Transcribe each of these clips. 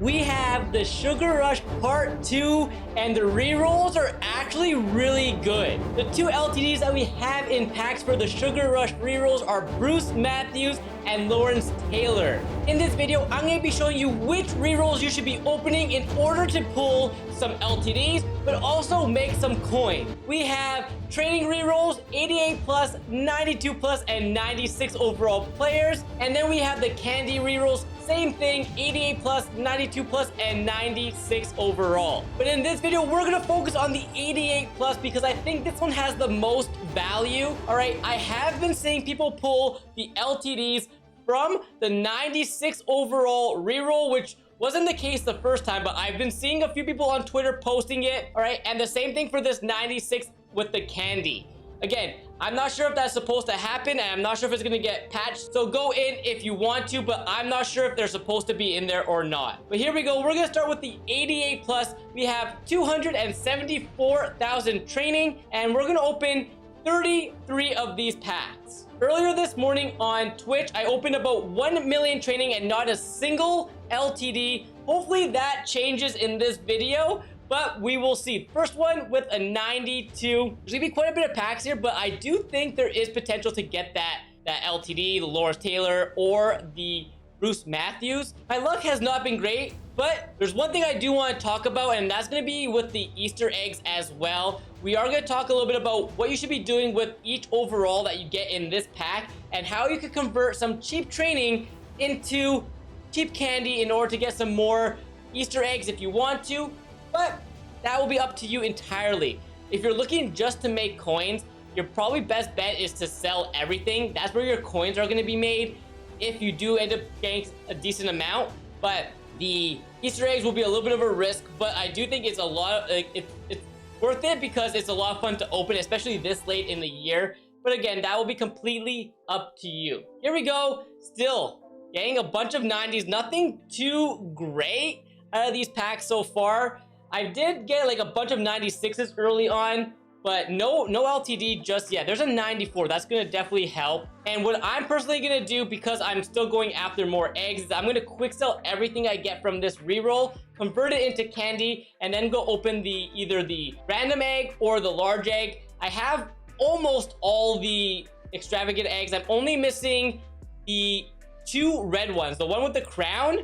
we have the Sugar Rush Part 2, and the rerolls are actually really good. The two LTDs that we have in packs for the Sugar Rush rerolls are Bruce Matthews and Lawrence Taylor. In this video, I'm going to be showing you which rerolls you should be opening in order to pull some LTDs, but also make some coin. We have training rerolls, 88 plus, 92 plus, and 96 overall players. And then we have the candy rerolls, same thing, 88 plus, 92 plus, and 96 overall. But in this video, we're gonna focus on the 88 plus because I think this one has the most value. All right, I have been seeing people pull the LTDs from the 96 overall reroll, which wasn't the case the first time, but I've been seeing a few people on Twitter posting it. All right, and the same thing for this 96 with the candy. Again, I'm not sure if that's supposed to happen, and I'm not sure if it's gonna get patched. So go in if you want to, but I'm not sure if they're supposed to be in there or not. But here we go. We're gonna start with the 88 plus. We have 274,000 training, and we're gonna open 33 of these packs. Earlier this morning on Twitch, I opened about 1 million training and not a single LTD. Hopefully that changes in this video, but we will see. First one with a 92. There's gonna be quite a bit of packs here, but I do think there is potential to get that LTD, the Lawrence Taylor, or the Bruce Matthews. My luck has not been great, but there's one thing I do want to talk about, and that's going to be with the Easter eggs as well. We are going to talk a little bit about what you should be doing with each overall that you get in this pack, and how you could convert some cheap training into cheap candy in order to get some more Easter eggs if you want to, but that will be up to you entirely. If you're looking just to make coins, your probably best bet is to sell everything. That's where your coins are going to be made if you do end up getting a decent amount. But the Easter eggs will be a little bit of a risk, but I do think it's a lot of, it's worth it because it's a lot of fun to open, especially this late in the year. But again, that will be completely up to you. Here we go. Still getting a bunch of 90s, nothing too great out of these packs so far. I did get like a bunch of 96s early on, but no LTD just yet. There's a 94. That's going to definitely help. And what I'm personally going to do, because I'm still going after more eggs, is I'm going to quick sell everything I get from this reroll, convert it into candy, and then go open either the random egg or the large egg. I have almost all the extravagant eggs. I'm only missing the two red ones, the one with the crown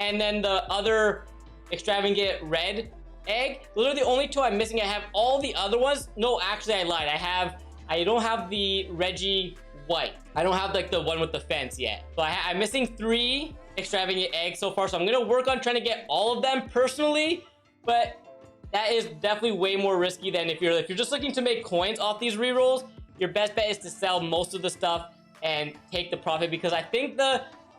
and then the other extravagant red egg. Those are the only two I'm missing. I have all the other ones. No, actually I lied. I don't have the Reggie white. I don't have like the one with the fence yet. So I'm missing 3 extravagant eggs so far. So I'm gonna work on trying to get all of them personally, but that is definitely way more risky than if you're just looking to make coins off these rerolls. Your best bet is to sell most of the stuff and take the profit, because I think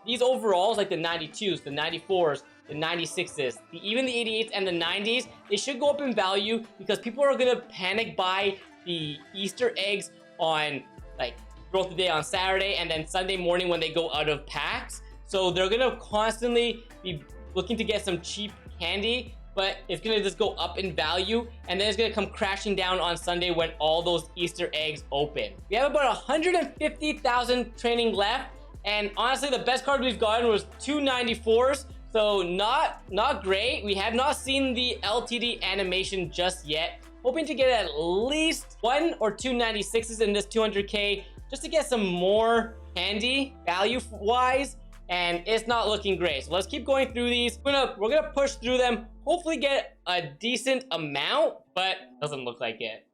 these overalls, like the 92s, the 94s, the 96s, even the 88s and the 90s, they should go up in value because people are gonna panic buy the Easter eggs on like throughout the day on Saturday and then Sunday morning when they go out of packs. So they're gonna constantly be looking to get some cheap candy, but it's gonna just go up in value, and then it's gonna come crashing down on Sunday when all those Easter eggs open. We have about 150,000 training left, and honestly the best card we've gotten was 2 94s. So not great. We have not seen the LTD animation just yet. Hoping to get at least 1 or 2 96s in this 200k just to get some more candy value wise, and it's not looking great. So let's keep going through these. We're gonna push through them, hopefully get a decent amount, but doesn't look like it.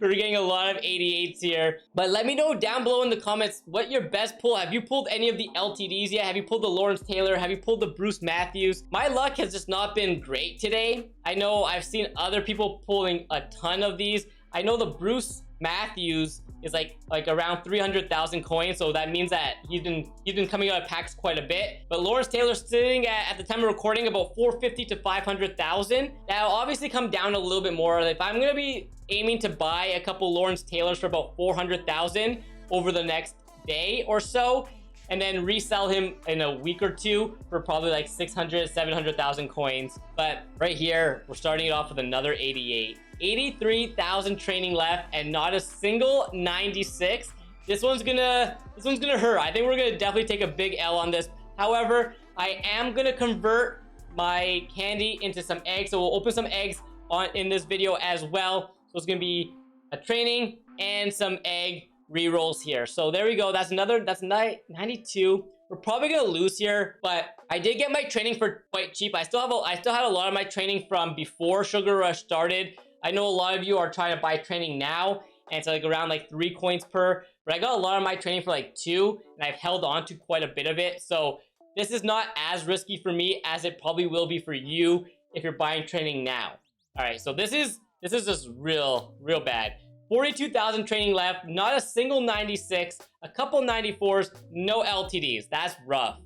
We're getting a lot of 88s here, but let me know down below in the comments what your best pull. Have you pulled any of the LTDs yet? Have you pulled the Lawrence Taylor? Have you pulled the Bruce Matthews? My luck has just not been great today. I know I've seen other people pulling a ton of these. I know the Bruce Matthews is like around 300,000 coins, so that means that he's been coming out of packs quite a bit. But Lawrence Taylor's sitting at the time of recording about 450 to 500,000. That'll obviously come down a little bit more. If I'm gonna be aiming to buy a couple Lawrence Taylors for about 400,000 over the next day or so, and then resell him in a week or two for probably like 600, 700,000 coins. But right here, we're starting it off with another 88. 83,000 training left and not a single 96. This one's gonna hurt. I think we're gonna definitely take a big L on this. However, I am gonna convert my candy into some eggs. So we'll open some eggs in this video as well. So it's gonna be a training and some egg rerolls here. So there we go. That's 92. We're probably gonna lose here, but I did get my training for quite cheap. I still had a lot of my training from before Sugar Rush started. I know a lot of you are trying to buy training now, and it's like around like 3 coins per, but I got a lot of my training for like 2, and I've held on to quite a bit of it. So this is not as risky for me as it probably will be for you if you're buying training now. All right, so this is just real bad. 42,000 training left, not a single 96, a couple 94s, no LTDs. That's rough.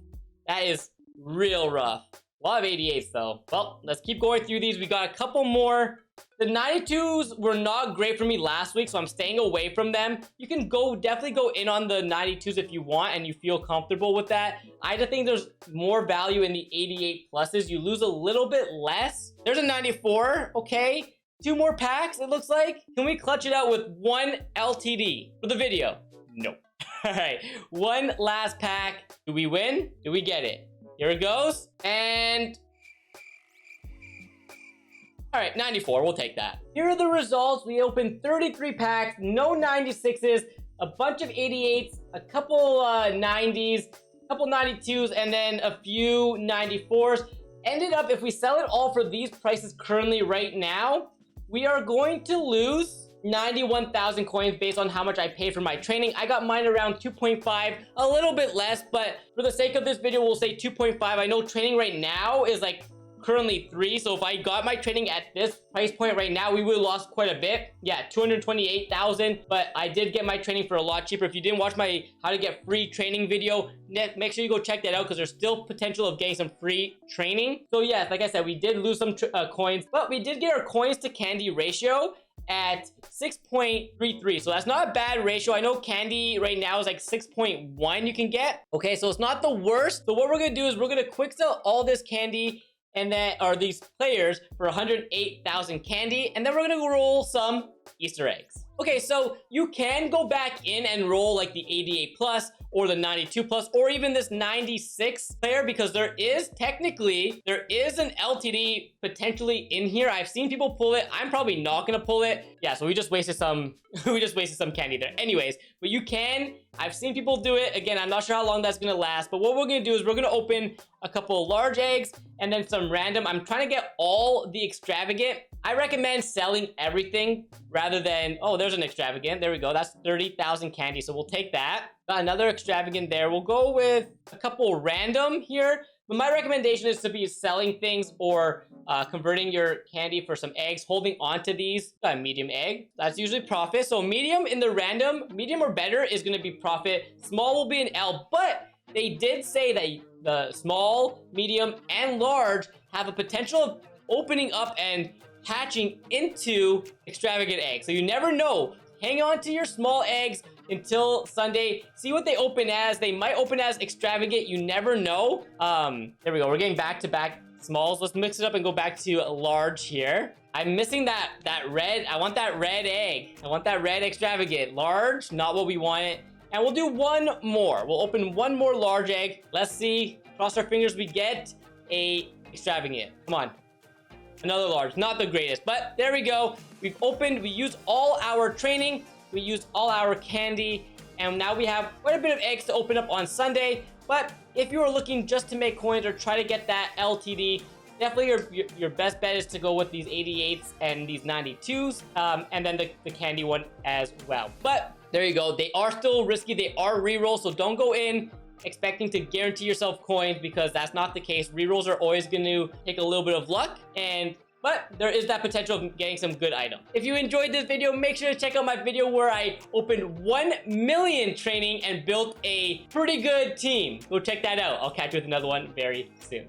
That is real rough. A lot of 88s though. Well, let's keep going through these. We got a couple more. The 92s were not great for me last week, so I'm staying away from them. You can definitely go in on the 92s if you want and you feel comfortable with that. I just think there's more value in the 88 pluses. You lose a little bit less. There's a 94, okay. 2 more packs, it looks like. Can we clutch it out with 1 LTD for the video? Nope. All right, 1 last pack. Do we win? Do we get it? Here it goes. And all right, 94, we'll take that. Here are the results. We opened 33 packs, no 96s, a bunch of 88s, a couple 90s, a couple 92s, and then a few 94s. Ended up, if we sell it all for these prices currently right now, we are going to lose 91,000 coins based on how much I paid for my training. I got mine around 2.5, a little bit less, but for the sake of this video, we'll say 2.5. I know training right now is like currently 3, so if I got my training at this price point right now, we would have lost quite a bit. Yeah, 228,000, but I did get my training for a lot cheaper. If you didn't watch my how to get free training video, make sure you go check that out because there's still potential of getting some free training. So yeah, like I said, we did lose some coins, but we did get our coins to candy ratio at 6.33, so that's not a bad ratio. I know candy right now is like 6.1 you can get. Okay, so it's not the worst. So what we're gonna do is we're gonna quick sell all this candy and then are these players for 108,000 candy, and then we're gonna roll some Easter eggs. Okay, so you can go back in and roll like the 88 plus or the 92 plus or even this 96 player because there is an LTD potentially in here. I've seen people pull it. I'm probably not gonna pull it. Yeah, so we just wasted some candy there. Anyways, but you can. I've seen people do it. Again, I'm not sure how long that's gonna last, but what we're gonna do is we're gonna open a couple large eggs and then some random. I'm trying to get all the extravagant. I recommend selling everything rather than, oh, there's an extravagant. There we go. That's 30,000 candy. So we'll take that. Got another extravagant there. We'll go with a couple random here. But my recommendation is to be selling things or converting your candy for some eggs, holding on to these. Got a medium egg. That's usually profit. So medium in the random, medium or better is going to be profit. Small will be an L, but they did say that the small, medium, and large have a potential of opening up and hatching into extravagant eggs. So you never know. Hang on to your small eggs until Sunday. See what they open as. They might open as extravagant. You never know. There we go. We're getting back-to-back smalls. Let's mix it up and go back to large here. I'm missing that red. I want that red egg. I want that red extravagant. Large, not what we wanted. And we'll do one more. We'll open one more large egg. Let's see. Cross our fingers we get a extravagant. Come on. Another large. Not the greatest, but there we go. We've opened. We used all our training. We used all our candy. And now we have quite a bit of eggs to open up on Sunday. But if you are looking just to make coins or try to get that LTD, definitely your best bet is to go with these 88s and these 92s. And then the candy one as well. But there you go. They are still risky. They are rerolls, so don't go in expecting to guarantee yourself coins because that's not the case. Rerolls are always going to take a little bit of luck, but there is that potential of getting some good items. If you enjoyed this video, make sure to check out my video where I opened 1 million training and built a pretty good team. Go check that out. I'll catch you with another one very soon.